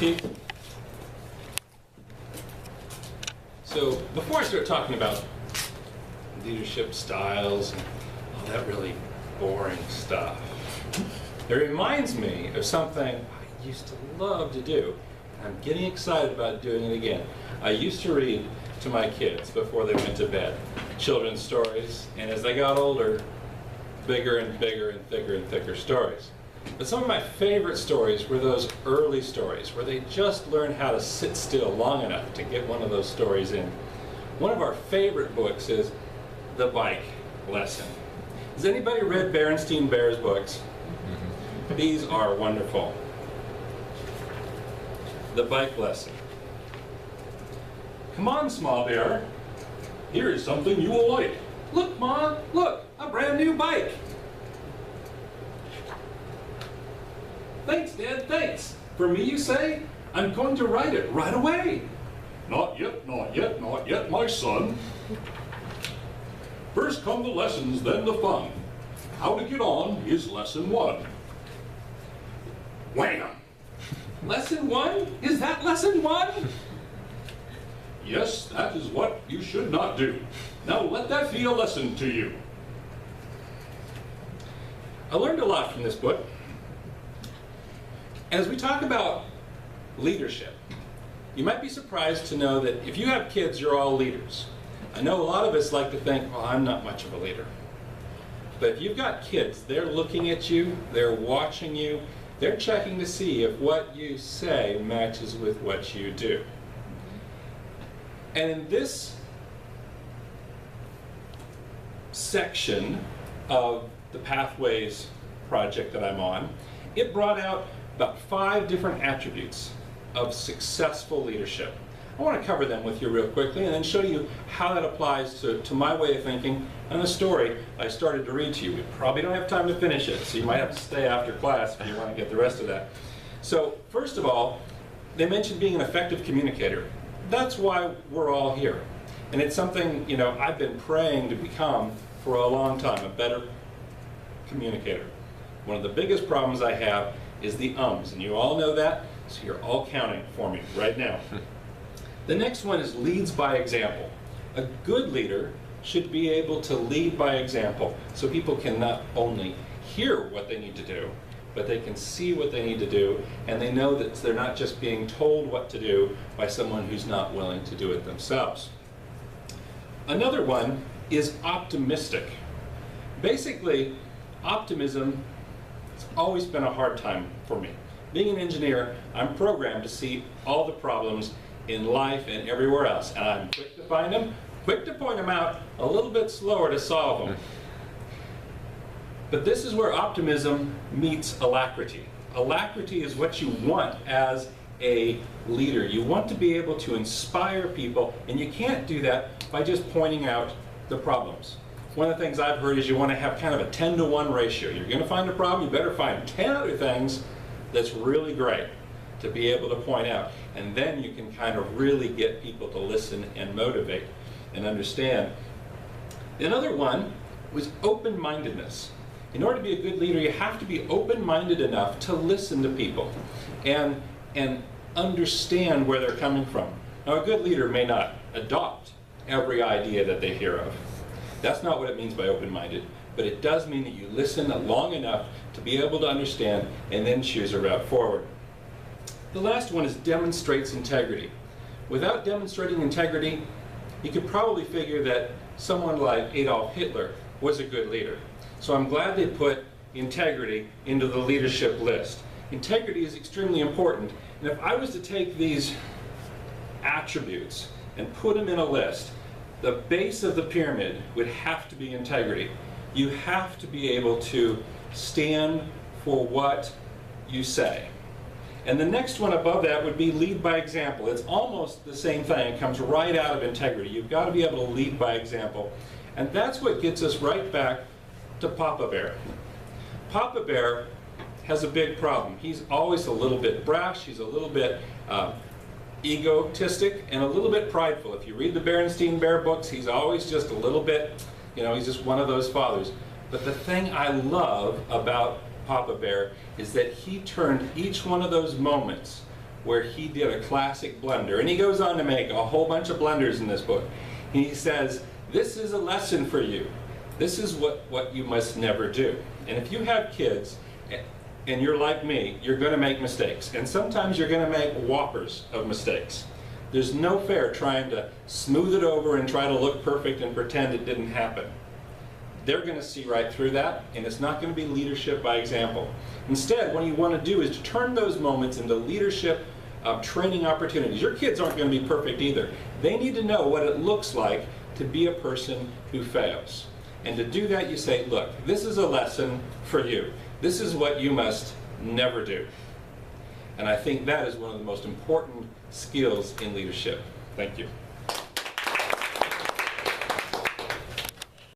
Keith. So before I start talking about leadership styles and all that really boring stuff, it reminds me of something I used to love to do. I'm getting excited about doing it again. I used to read to my kids before they went to bed children's stories, and as they got older, bigger and bigger and thicker and thicker stories. But some of my favorite stories were those early stories where they just learned how to sit still long enough to get one of those stories in. One of our favorite books is The Bike Lesson. Has anybody read Berenstain Bear's books? These are wonderful. The Bike Lesson. Come on, small bear. Here is something you will like. Look, Mom, look, a brand new bike. Thanks, Dad, thanks. For me, you say? I'm going to ride it right away. Not yet, not yet, not yet, my son. First come the lessons, then the fun. How to get on is lesson 1. Wham! Lesson 1? Is that lesson 1? Yes, that is what you should not do. Now let that be a lesson to you. I learned a lot from this book. As we talk about leadership, you might be surprised to know that if you have kids, you're all leaders. I know a lot of us like to think, well, I'm not much of a leader. But if you've got kids, they're looking at you, they're watching you, they're checking to see if what you say matches with what you do. And in this section of the Pathways project that I'm on, it brought out about 5 different attributes of successful leadership. I want to cover them with you real quickly and then show you how that applies to my way of thinking and the story I started to read to you. We probably don't have time to finish it, so you might have to stay after class if you want to get the rest of that. So first of all, they mentioned being an effective communicator. That's why we're all here. And it's something, you know, I've been praying to become for a long time, a better communicator. One of the biggest problems I have is the ums, and you all know that, so you're all counting for me right now. The next one is leads by example. A good leader should be able to lead by example, so people can not only hear what they need to do, but they can see what they need to do, and they know that they're not just being told what to do by someone who's not willing to do it themselves. Another one is optimistic. Basically, optimism has always been a hard time for me. Being an engineer, I'm programmed to see all the problems in life and everywhere else, and I'm quick to find them, quick to point them out, a little bit slower to solve them. But this is where optimism meets alacrity. Alacrity is what you want as a leader. You want to be able to inspire people, and you can't do that by just pointing out the problems. One of the things I've heard is you want to have kind of a 10-to-1 ratio. You're going to find a problem, you better find 10 other things that's really great to be able to point out. And then you can kind of really get people to listen and motivate and understand. Another one was open-mindedness. In order to be a good leader, you have to be open-minded enough to listen to people and understand where they're coming from. Now, a good leader may not adopt every idea that they hear of. That's not what it means by open-minded, but it does mean that you listen long enough to be able to understand and then choose a route forward. The last one is demonstrates integrity. Without demonstrating integrity, you could probably figure that someone like Adolf Hitler was a good leader. So I'm glad they put integrity into the leadership list. Integrity is extremely important, and if I was to take these attributes and put them in a list, the base of the pyramid would have to be integrity. You have to be able to stand for what you say. And the next one above that would be lead by example. It's almost the same thing. It comes right out of integrity. You've got to be able to lead by example. And that's what gets us right back to Papa Bear. Papa Bear has a big problem. He's always a little bit brash. He's a little bit egotistic and a little bit prideful. If you read the Berenstain Bear books, he's always just a little bit, you know, he's just one of those fathers. But the thing I love about Papa Bear is that he turned each one of those moments where he did a classic blunder, and he goes on to make a whole bunch of blunders in this book. He says, this is a lesson for you. This is what you must never do. And if you have kids, and you're like me, you're going to make mistakes. And sometimes you're going to make whoppers of mistakes. There's no fair trying to smooth it over and try to look perfect and pretend it didn't happen. They're going to see right through that, and it's not going to be leadership by example. Instead, what you want to do is to turn those moments into leadership training opportunities. Your kids aren't going to be perfect either. They need to know what it looks like to be a person who fails. And to do that, you say, look, this is a lesson for you. This is what you must never do. And I think that is one of the most important skills in leadership. Thank you.